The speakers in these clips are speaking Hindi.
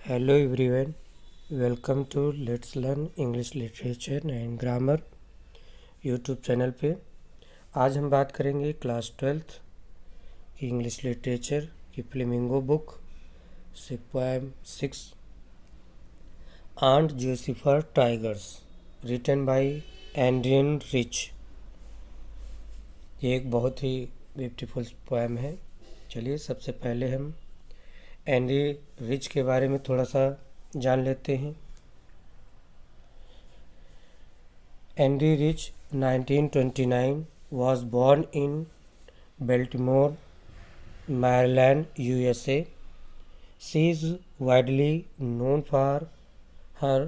Hello everyone, welcome to Let's Learn English Literature and Grammar YouTube channel पे। आज हम बात करेंगे क्लास 12th की इंग्लिश लिटरेचर की फ्लेमिंगो बुक से poem 6 aunt Josepha tigers written by Adrienne Rich. ये एक बहुत ही ब्यूटीफुल पोएम है। चलिए सबसे पहले हम एंडी रिच के बारे में थोड़ा सा जान लेते हैं। Andy rich 1929 was born in Baltimore, Maryland, USA. She is widely known for her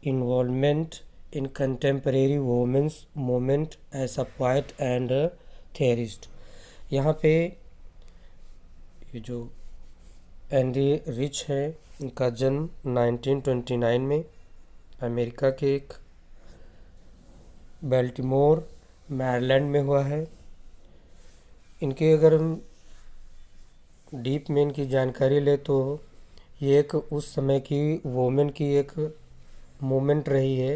involvement in contemporary women's movement as a poet and a theorist. यहाँ पे ये जो एंडी रिच है, इनका जन्म 1929 में अमेरिका के एक बेल्टिमोर मैरीलैंड में हुआ है। इनके अगर हम डीप में इनकी जानकारी ले तो ये एक उस समय की वोमेन की एक मूवमेंट रही है,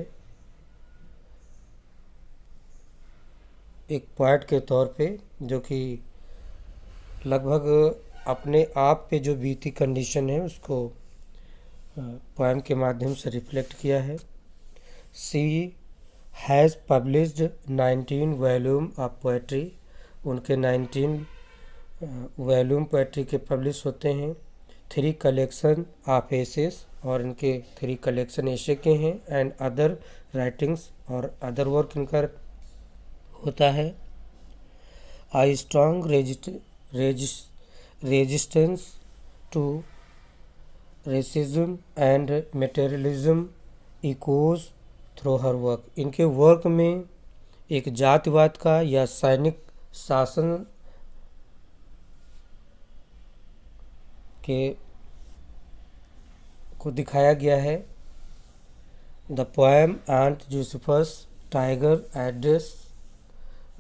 एक पोएट के तौर पे, जो कि लगभग अपने आप पे जो बीती कंडीशन है उसको पोएम के माध्यम से रिफ्लेक्ट किया है। She has published 19 volume of poetry. उनके 19 वॉल्यूम पोएट्री के पब्लिश होते हैं। 3 कलेक्शन ऑफ एसेस, और इनके 3 कलेक्शन एशे के हैं, एंड अदर राइटिंग्स, और अदर वर्क इनका होता है। I strong resistance to racism and materialism echoes through her work. इनके वर्क में एक जातिवाद का या सैनिक शासन के को दिखाया गया है। The poem aunt Josephus tiger address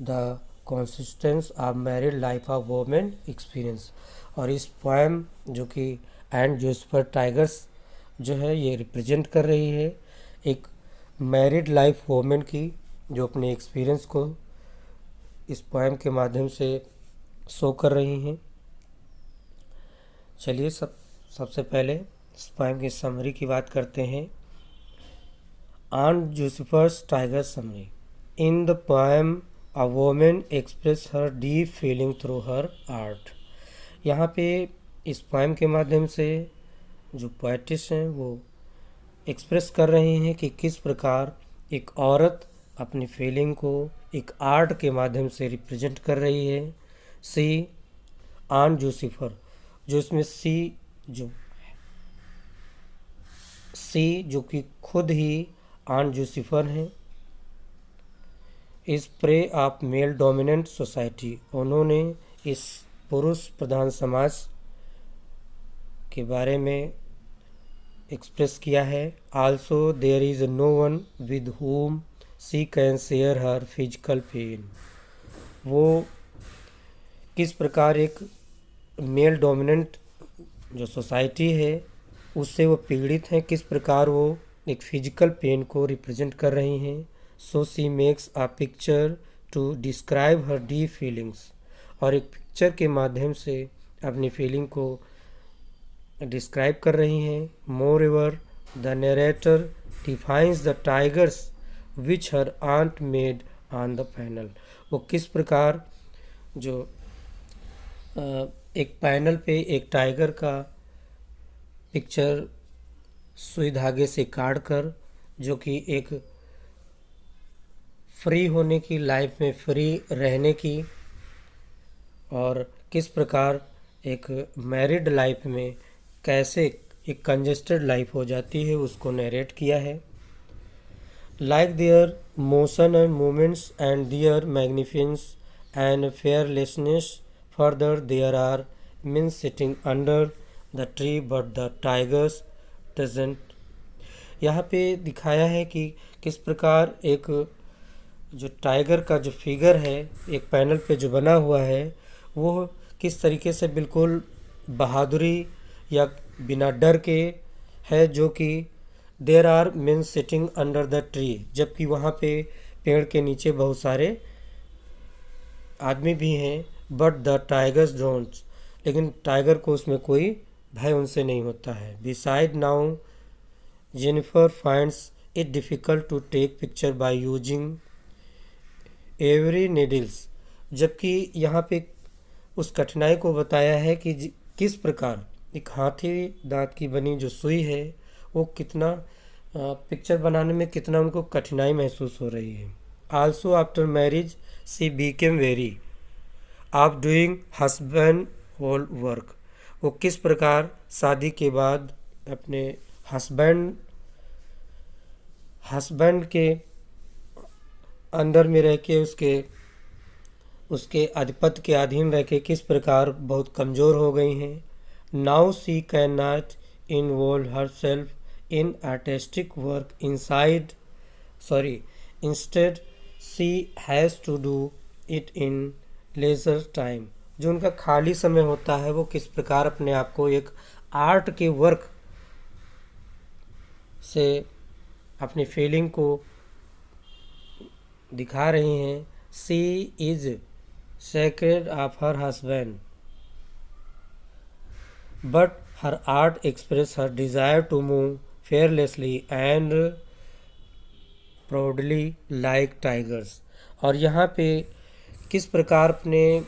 the consistence of married life of women experience. और इस पोएम जो कि एंट जोसेफा टाइगर्स जो है, ये रिप्रेजेंट कर रही है एक मैरिड लाइफ वोमेन की, जो अपने एक्सपीरियंस को इस पोएम के माध्यम से शो कर रही हैं। चलिए सबसे पहले इस पोएम की समरी की बात करते हैं। Aunt Josepha's tiger summary. In the poem A woman express her deep feeling through her art। यहाँ पे इस पोएम के माध्यम से जो पोएटिस हैं वो एक्सप्रेस कर रहे हैं कि किस प्रकार एक औरत अपनी फीलिंग को एक आर्ट के माध्यम से रिप्रेजेंट कर रही है। सी आंट जोसेफर, जो इसमें सी जो कि खुद ही आंट जोसेफर हैं, इस pray of male dominant society. उन्होंने इस पुरुष प्रधान समाज के बारे में एक्सप्रेस किया है। Also there is no one with whom she can share her physical pain. वो किस प्रकार एक मेल डोमिनेंट जो सोसाइटी है उससे वो पीड़ित हैं, किस प्रकार वो एक फिजिकल पेन को रिप्रेजेंट कर रही हैं। So she makes a picture to describe her deep feelings. और एक पिक्चर के माध्यम से अपनी फीलिंग को डिस्क्राइब कर रही हैं। Moreover the narrator defines the tigers which her aunt made on the panel. वो किस प्रकार जो एक पैनल पे एक टाइगर का पिक्चर सुई धागे से काट कर, जो कि एक फ्री होने की, लाइफ में फ्री रहने की, और किस प्रकार एक मैरिड लाइफ में कैसे एक कंजेस्टेड लाइफ हो जाती है, उसको नरेट किया है। Like their motion and movements and their magnificence and fearlessness, further there are men sitting under the tree but the tigers doesn't. यहाँ पे दिखाया है कि किस प्रकार एक जो टाइगर का जो फिगर है एक पैनल पे जो बना हुआ है, वो किस तरीके से बिल्कुल बहादुरी या बिना डर के है जो कि there are men sitting under the tree, जबकि वहाँ पे पेड़ के नीचे बहुत सारे आदमी भी हैं। बट द टाइगर्स डोंट, लेकिन टाइगर को उसमें कोई भय उनसे नहीं होता है। Beside now Jennifer finds it difficult to take picture by using every needles, जबकि यहाँ पे उस कठिनाई को बताया है कि किस प्रकार एक हाथी दांत की बनी जो सुई है वो कितना पिक्चर बनाने में कितना उनको कठिनाई महसूस हो रही है। Also after marriage she became very of doing husband whole work, वो किस प्रकार शादी के बाद अपने हस्बैंड के अंदर में रह के उसके आधिपत्य के अधीन रह के किस प्रकार बहुत कमज़ोर हो गई हैं। Now she can not involve her self in artistic work instead she has to do it in leisure time, जो उनका खाली समय होता है वो किस प्रकार अपने आप को एक आर्ट के वर्क से अपनी फीलिंग को दिखा रही हैं। She is scared of her husband but her art express her desire to move fearlessly and proudly like tigers, और यहाँ पे किस प्रकार अपने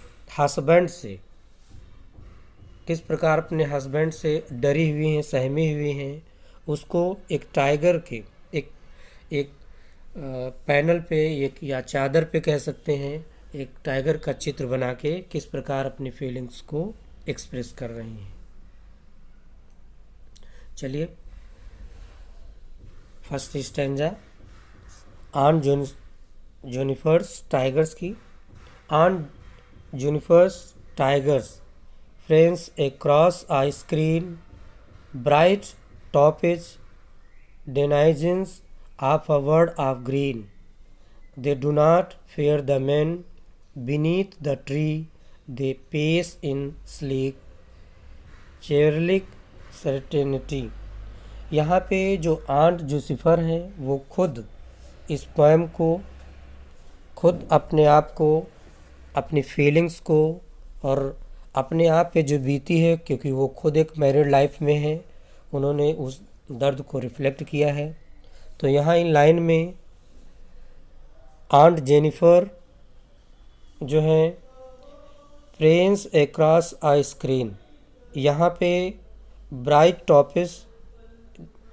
हस्बैंड से डरी हुई हैं, सहमी हुई हैं, उसको एक टाइगर के एक पैनल पे एक या चादर पे कह सकते हैं, एक टाइगर का चित्र बना के किस प्रकार अपनी फीलिंग्स को एक्सप्रेस कर रही हैं। चलिए first stanza on Jennifer's tigers की। On Jennifer's tigers friends across a screen, bright topics denizens of a world of green. They do not fear the men beneath the tree. They pace in sleek childlike certainty. यहाँ पे जो आंट जूसिफर हैं वो खुद इस पोएम को, खुद अपने आप को, अपनी फीलिंग्स को और अपने आप पे जो बीती है, क्योंकि वो खुद एक मैरिड लाइफ में है, उन्होंने उस दर्द को रिफ्लेक्ट किया है। तो यहाँ इन लाइन में आंट जेनिफर जो है फ्रेंड्स एक्रॉस आ स्क्रीन, यहाँ पे bright topaz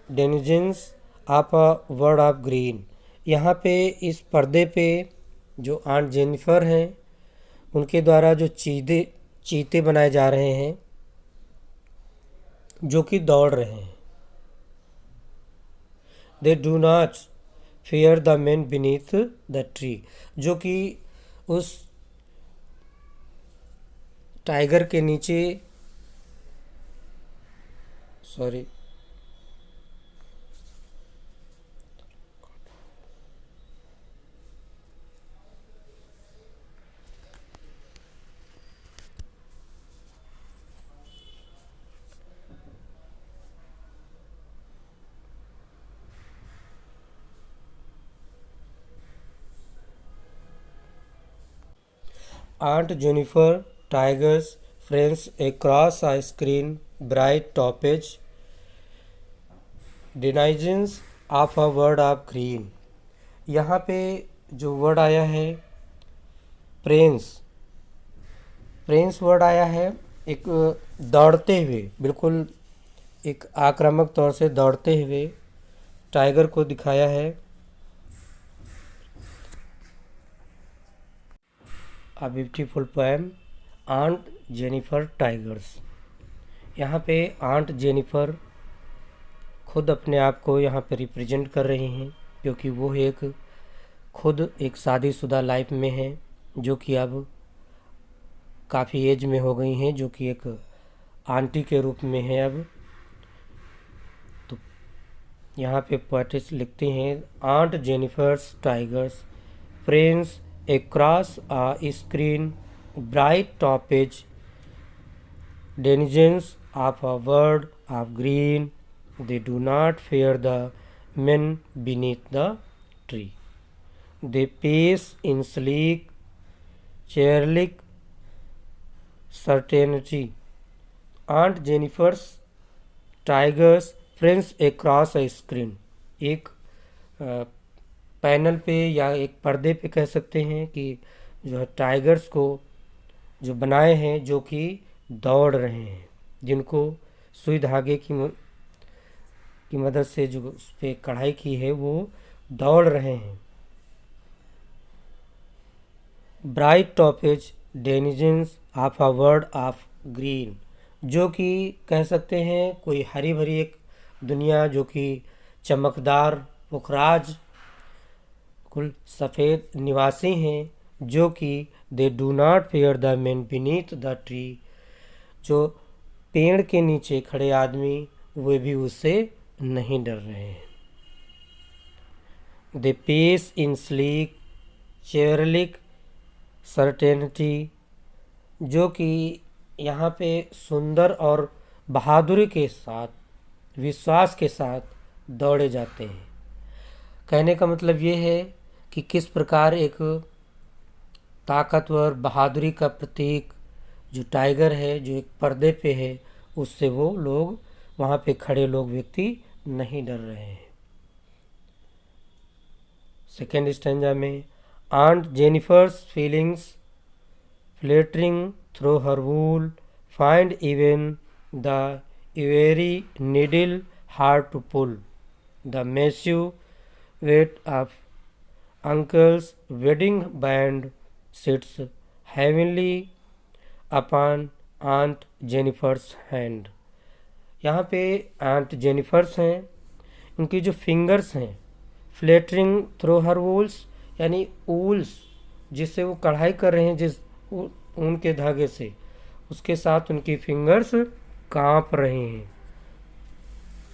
denizens of a world of green, यहाँ पे इस पर्दे पे जो आंट जेनिफर हैं उनके द्वारा जो चीते बनाए जा रहे हैं जो कि दौड़ रहे हैं। They do not fear the man beneath the tree, जो कि उस टाइगर के नीचे Aunt Jennifer Tiger's friends across a screen, bright topics denizens of a word of green। यहाँ पे जो वर्ड आया है प्रेंस वर्ड आया है एक दौड़ते हुए, बिल्कुल एक आक्रामक तौर से दौड़ते हुए टाइगर को दिखाया है। A beautiful poem aunt Jennifer tigers. यहाँ पे आंट जेनिफर खुद अपने आप को यहाँ पे रिप्रेजेंट कर रही हैं, क्योंकि वो खुद एक शादीशुदा लाइफ में हैं, जो कि अब काफ़ी एज में हो गई हैं, जो कि एक आंटी के रूप में है अब। तो यहाँ पे पोएटिस लिखते हैं aunt Jennifer's tigers friends across a screen, bright topics denizens of a world of green. they do not fear the men beneath the tree. They pace in sleek, chair-like certainty. Aunt Jennifer's tigers friends across a screen. एक पैनल पे या एक पर्दे पे कह सकते हैं कि जो है टाइगर्स को जो बनाए हैं जो कि दौड़ रहे हैं, जिनको सुई धागे की मदद से जो उस पर कढ़ाई की है वो दौड़ रहे हैं. Bright topaz denizens of a world of green, जो कि कह सकते हैं कोई हरी भरी एक दुनिया जो कि चमकदार पुखराज कुल सफ़ेद निवासी हैं, जो कि they do not fair the man beneath the tree, जो पेड़ के नीचे खड़े आदमी वे भी उससे नहीं डर रहे हैं. They pace in sleek chivalric certainty, जो कि यहाँ पे सुंदर और बहादुरी के साथ, विश्वास के साथ दौड़े जाते हैं. कहने का मतलब ये है कि किस प्रकार एक ताकतवर बहादुरी का प्रतीक जो टाइगर है, जो एक पर्दे पे है, उससे वो लोग वहाँ पे खड़े लोग व्यक्ति नहीं डर रहे हैं. सेकेंड स्टैंजा में aunt Jennifer's feelings fluttering through her wool find even the ivory needle hard to pull. The massive weight of uncle's wedding band sits heavily upon Aunt Jennifer's hand. यहाँ पे आंट जेनिफर्स हैं, उनकी जो फिंगर्स हैं फ्लेटरिंग थ्रू हर वूल्स, यानी वूल्स जिससे वो कढ़ाई कर रहे हैं, जिस ऊन के धागे से, उसके साथ उनकी फिंगर्स कांप रही हैं,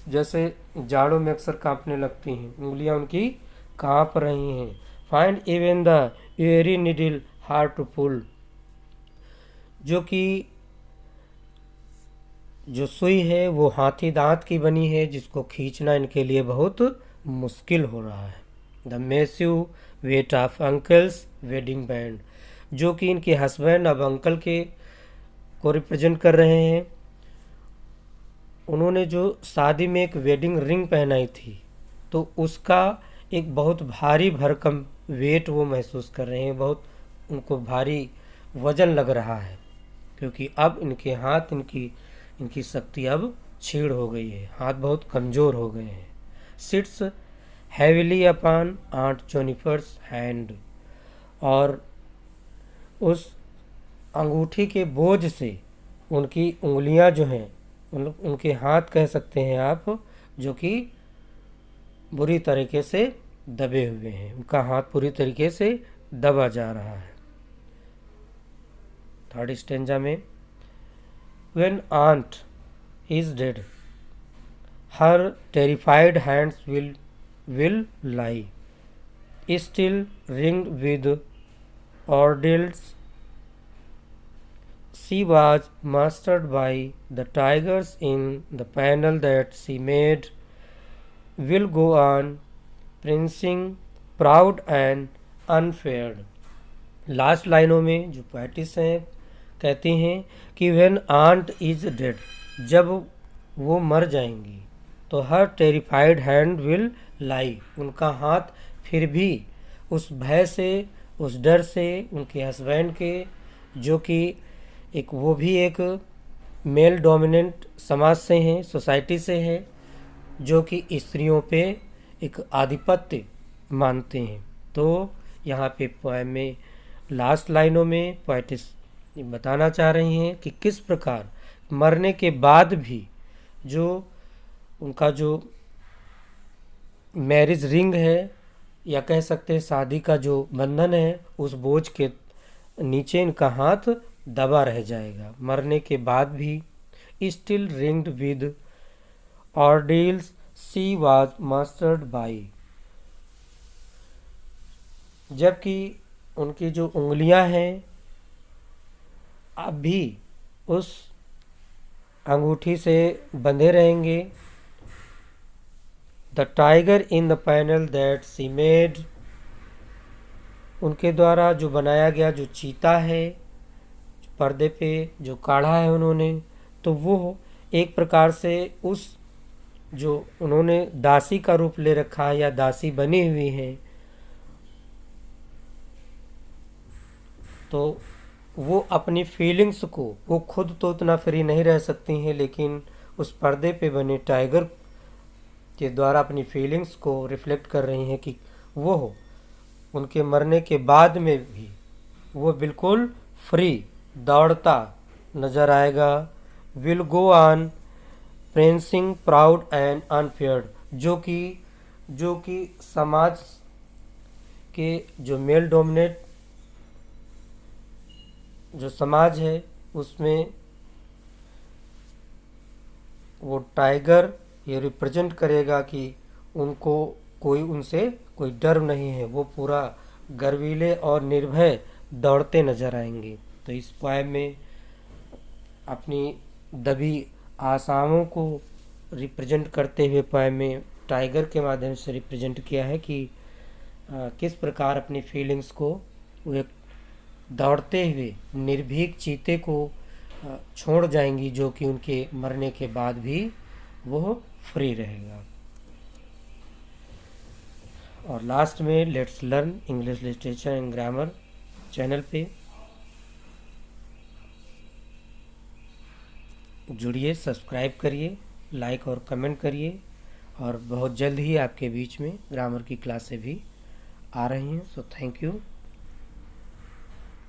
जैसे जाड़ों में अक्सर कांपने लगती हैं, उंगलियां उनकी कांप रही हैं. Find even the very needle hard to pull, जो कि जो सुई है वो हाथी दांत की बनी है, जिसको खींचना इनके लिए बहुत मुश्किल हो रहा है. The massive weight of uncle's wedding band, जो कि इनके हस्बैंड अब अंकल के को रिप्रेजेंट कर रहे हैं. उन्होंने जो शादी में एक वेडिंग रिंग पहनाई थी, तो उसका एक बहुत भारी भरकम वेट वो महसूस कर रहे हैं, बहुत उनको भारी वजन लग रहा है, क्योंकि अब इनके हाथ, इनकी शक्ति अब छीड़ हो गई है, हाथ बहुत कमज़ोर हो गए हैं. Sits heavily upon aunt Jennifer's hand, और उस अंगूठी के बोझ से उनकी उंगलियां जो हैं, उनके हाथ कह सकते हैं आप, जो कि बुरी तरीके से दबे हुए हैं, उनका हाथ पूरी तरीके से दबा जा रहा है. थर्ड स्टेंजा में When aunt is dead, her terrified hands will lie, still ringed with ordeals. She was mastered by the tigers in the panel that she made, will go on prancing, proud and unfeared. Last लाइनों में जो पोएटिस हैं कहती हैं कि व्हेन आंट इज डेड, जब वो मर जाएंगी, तो हर टेरिफाइड हैंड विल लाई, उनका हाथ फिर भी उस भय से, उस डर से, उनके हस्बैंड के, जो कि एक वो भी एक मेल डोमिनेंट समाज से हैं, सोसाइटी से हैं, जो कि स्त्रियों पे एक आधिपत्य मानते हैं. तो यहाँ पे पोएम में लास्ट लाइनों में पोएटिस बताना चाह रही हैं कि किस प्रकार मरने के बाद भी जो उनका जो मैरिज रिंग है, या कह सकते हैं शादी का जो बंधन है, उस बोझ के नीचे इनका हाथ दबा रह जाएगा मरने के बाद भी. Still ringed with ordeals she was mastered by, जबकि उनकी जो उंगलियां हैं अब भी उस अंगूठी से बंधे रहेंगे, the tiger in the panel that C made, उनके द्वारा जो बनाया गया जो चीता है पर्दे पे जो काढ़ा है उन्होंने, तो वो एक प्रकार से उस जो उन्होंने दासी का रूप ले रखा है या दासी बनी हुई है, तो वो अपनी फीलिंग्स को, वो खुद तो उतना फ्री नहीं रह सकती हैं, लेकिन उस पर्दे पे बने टाइगर के द्वारा अपनी फीलिंग्स को रिफ्लेक्ट कर रही हैं कि वो उनके मरने के बाद में भी वो बिल्कुल फ्री दौड़ता नजर आएगा। Will go on prancing proud and unafraid, जो कि समाज के जो मेल डोमिनेट जो समाज है उसमें वो टाइगर ये रिप्रेजेंट करेगा कि उनको उनसे कोई डर नहीं है, वो पूरा गर्वीले और निर्भय दौड़ते नजर आएंगे। तो इस पोएम में अपनी दबी आशाओं को रिप्रेजेंट करते हुए पोएम में टाइगर के माध्यम से रिप्रेजेंट किया है कि किस प्रकार अपनी फीलिंग्स को वो एक दौड़ते हुए निर्भीक चीते को छोड़ जाएंगी, जो कि उनके मरने के बाद भी वो फ्री रहेगा। और लास्ट में let's learn English literature and grammar channel पे जुड़िए, सब्सक्राइब करिए, लाइक और कमेंट करिए, और बहुत जल्द ही आपके बीच में ग्रामर की क्लासें भी आ रही हैं। So thank you.